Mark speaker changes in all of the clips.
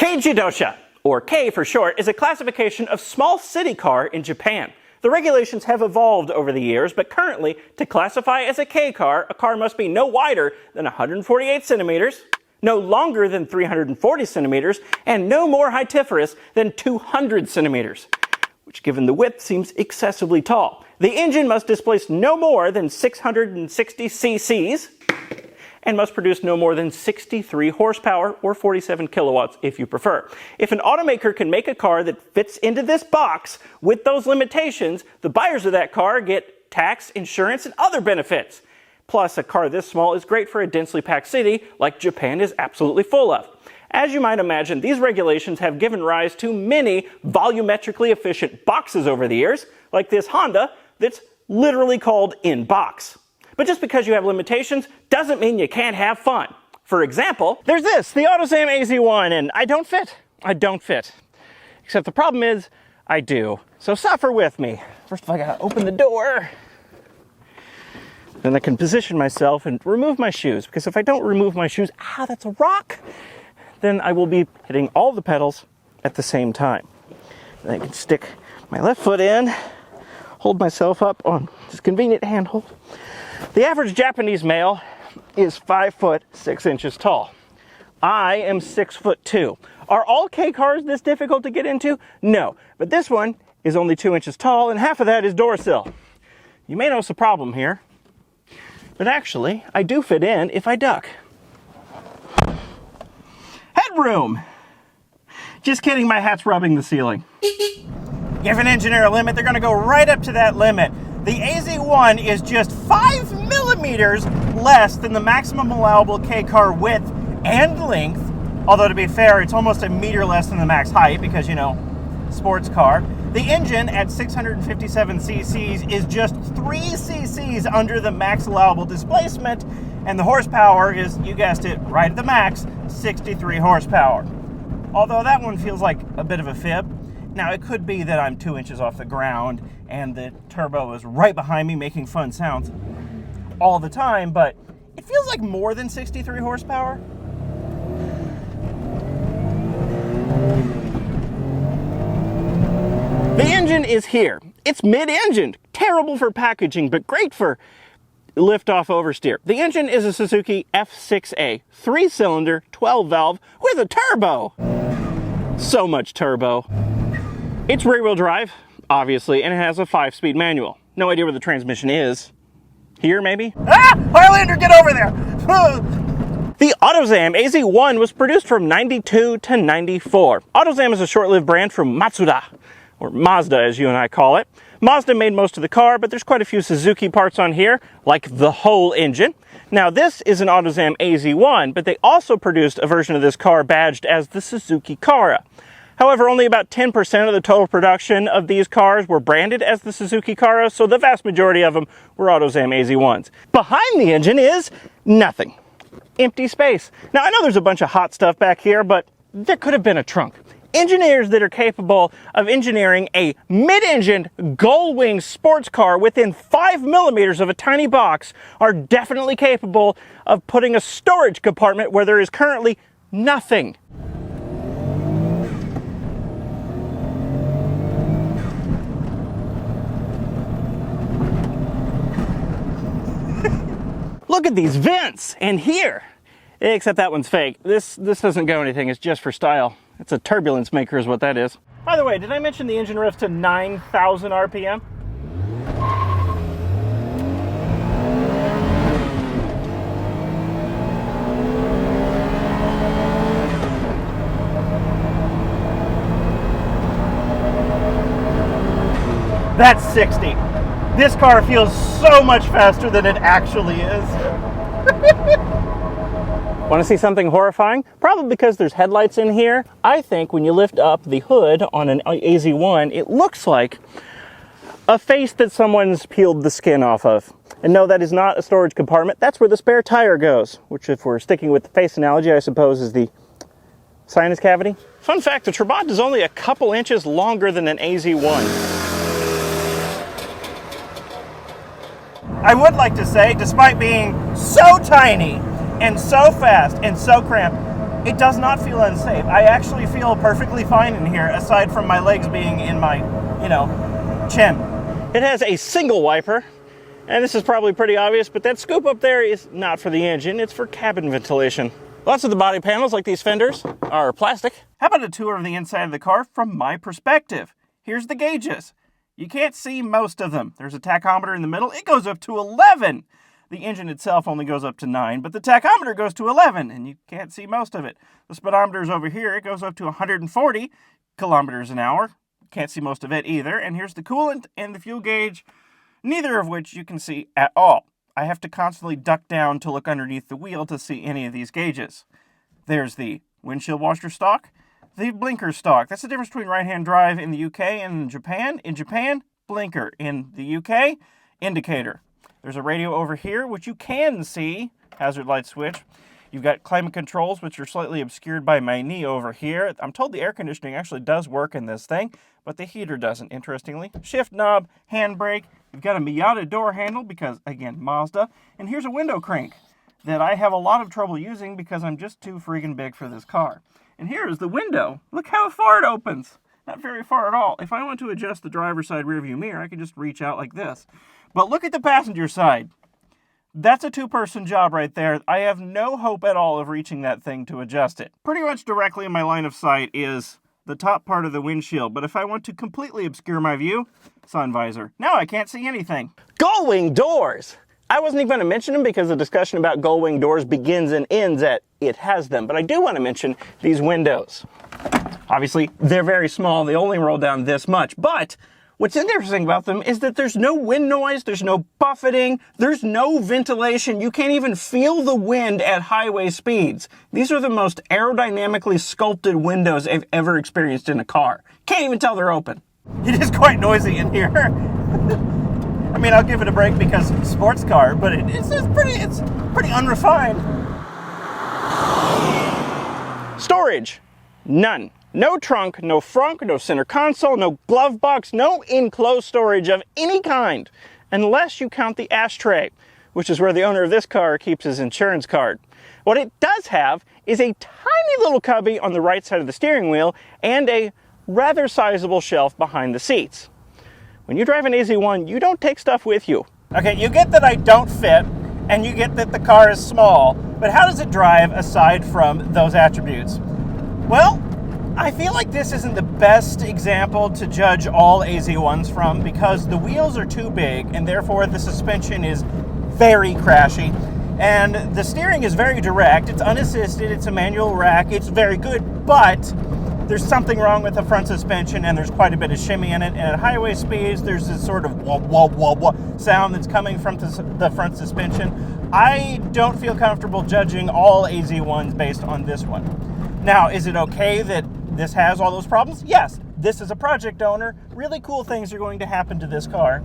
Speaker 1: Keijidosha, or K for short, is a classification of small city car in Japan. The regulations have evolved over the years, but currently, to classify as a K car, a car must be no wider than 148 centimeters, no longer than 340 centimeters, and no more heightiferous than 200 centimeters, which given the width seems excessively tall. The engine must displace no more than 660 cc's, and must produce no more than 63 horsepower or 47 kilowatts if you prefer. If an automaker can make a car that fits into this box with those limitations, the buyers of that car get tax, insurance, and other benefits. Plus, a car this small is great for a densely packed city like Japan is absolutely full of. As you might imagine, these regulations have given rise to many volumetrically efficient boxes over the years, like this Honda that's literally called in-box. But just because you have limitations doesn't mean you can't have fun. For example, there's this, the Autozam AZ-1, and I don't fit. I don't fit. Except the problem is, I do. So suffer with me. First of all, I gotta open the door. Then I can position myself and remove my shoes, because if I don't remove my shoes, that's a rock, then I will be hitting all the pedals at the same time. Then I can stick my left foot in, hold myself up on this convenient handhold. The average Japanese male is 5 foot 6 inches tall. I am 6 foot 2. Are all K cars this difficult to get into? No, but this one is only 2 inches tall and half of that is door sill. You may notice a problem here, but actually I do fit in if I duck. Headroom! Just kidding, my hat's rubbing the ceiling. Give an engineer a limit, they're gonna go right up to that limit. The AZ-1 is just 5 millimeters less than the maximum allowable K car width and length, although to be fair, it's almost a meter less than the max height because, you know, sports car. The engine at 657 cc's is just 3 cc's under the max allowable displacement, and the horsepower is, you guessed it, right at the max, 63 horsepower. Although that one feels like a bit of a fib. Now, it could be that I'm 2 inches off the ground and the turbo is right behind me making fun sounds all the time, but it feels like more than 63 horsepower. The engine is here. It's mid-engined. Terrible for packaging, but great for lift-off oversteer. The engine is a Suzuki F6A, 3-cylinder, 12-valve with a turbo. So much turbo. It's rear-wheel drive, obviously, and it has a 5-speed manual. No idea where the transmission is. Here, maybe? Highlander, get over there! The Autozam AZ-1 was produced from 92 to 94. Autozam is a short-lived brand from Matsuda, or Mazda as you and I call it. Mazda made most of the car, but there's quite a few Suzuki parts on here, like the whole engine. Now, this is an Autozam AZ-1, but they also produced a version of this car badged as the Suzuki Kara. However, only about 10% of the total production of these cars were branded as the Suzuki Kara, so the vast majority of them were Autozam AZ-1s. Behind the engine is nothing. Empty space. Now, I know there's a bunch of hot stuff back here, but there could have been a trunk. Engineers that are capable of engineering a mid-engined gull-wing sports car within 5 millimeters of a tiny box are definitely capable of putting a storage compartment where there is currently nothing. Look at these vents, and here, except that one's fake. This doesn't go anything, it's just for style. It's a turbulence maker is what that is. By the way, did I mention the engine revs to 9,000 RPM? That's 60. This car feels so much faster than it actually is. Want to see something horrifying? Probably because there's headlights in here. I think when you lift up the hood on an AZ-1, it looks like a face that someone's peeled the skin off of. And no, that is not a storage compartment. That's where the spare tire goes, which, if we're sticking with the face analogy, I suppose is the sinus cavity. Fun fact, the Trabant is only a couple inches longer than an AZ-1. I would like to say, despite being so tiny and so fast and so cramped, It does not feel unsafe. I actually feel perfectly fine in here, aside from my legs being in my, chin. It has a single wiper, and this is probably pretty obvious, but that scoop up there is not for the engine, it's for cabin ventilation. Lots of the body panels, like these fenders, are plastic. How about a tour of the inside of the car from my perspective? Here's the gauges. You can't see most of them. There's a tachometer in the middle. It goes up to 11. The engine itself only goes up to 9, but the tachometer goes to 11, and you can't see most of it. The speedometer's over here. It goes up to 140 kilometers an hour. Can't see most of it either. And here's the coolant and the fuel gauge, neither of which you can see at all. I have to constantly duck down to look underneath the wheel to see any of these gauges. There's the windshield washer stalk, the blinker stalk. That's the difference between right-hand drive in the UK and in Japan. In Japan, blinker. In the UK, indicator. There's a radio over here, which you can see, hazard light switch. You've got climate controls, which are slightly obscured by my knee over here. I'm told the air conditioning actually does work in this thing, but the heater doesn't, interestingly. Shift knob, handbrake. You've got a Miata door handle because, again, Mazda. And here's a window crank that I have a lot of trouble using because I'm just too freaking big for this car. And here is the window. Look how far it opens. Not very far at all. If I want to adjust the driver's side rearview mirror, I can just reach out like this. But look at the passenger side. That's a two-person job right there. I have no hope at all of reaching that thing to adjust it. Pretty much directly in my line of sight is the top part of the windshield. But if I want to completely obscure my view, sun visor. Now I can't see anything. Gull-wing doors! I wasn't even going to mention them because the discussion about gull-wing doors begins and ends at it has them. But I do want to mention these windows. Obviously, they're very small. They only roll down this much. But what's interesting about them is that there's no wind noise, there's no buffeting, there's no ventilation. You can't even feel the wind at highway speeds. These are the most aerodynamically sculpted windows I've ever experienced in a car. Can't even tell they're open. It is quite noisy in here. I mean, I'll give it a break because it's a sports car, but it's pretty unrefined. Storage, none. No trunk, no frunk, no center console, no glove box, no enclosed storage of any kind, unless you count the ashtray, which is where the owner of this car keeps his insurance card. What it does have is a tiny little cubby on the right side of the steering wheel and a rather sizable shelf behind the seats. When you drive an AZ-1, you don't take stuff with you. Okay, you get that I don't fit, and you get that the car is small, but how does it drive aside from those attributes? Well, I feel like this isn't the best example to judge all AZ-1s from because the wheels are too big and therefore the suspension is very crashy and the steering is very direct. It's unassisted, it's a manual rack, it's very good, but there's something wrong with the front suspension and there's quite a bit of shimmy in it, and at highway speeds there's this sort of wah wah wah wah sound that's coming from the front suspension. I don't feel comfortable judging all AZ-1s based on this one. Now, is it okay that this has all those problems? Yes, this is a project owner. Really cool things are going to happen to this car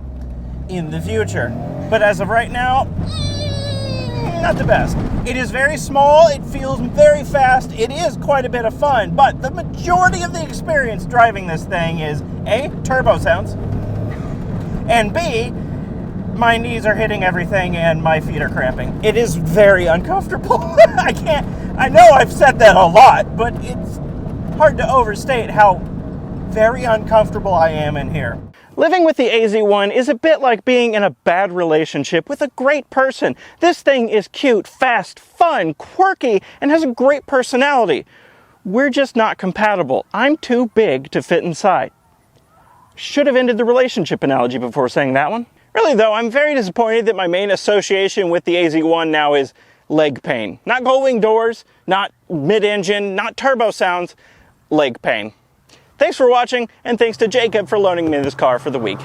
Speaker 1: in the future. But as of right now, not the best. It is very small, it feels very fast, it is quite a bit of fun, but the majority of the experience driving this thing is A, turbo sounds, and B, my knees are hitting everything and my feet are cramping. It is very uncomfortable. I know I've said that a lot, but it's hard to overstate how very uncomfortable I am in here. Living with the AZ-1 is a bit like being in a bad relationship with a great person. This thing is cute, fast, fun, quirky, and has a great personality. We're just not compatible. I'm too big to fit inside. Should have ended the relationship analogy before saying that one. Really though, I'm very disappointed that my main association with the AZ-1 now is leg pain. Not gull-wing doors, not mid-engine, not turbo sounds, leg pain. Thanks for watching, and thanks to Jacob for loaning me this car for the week.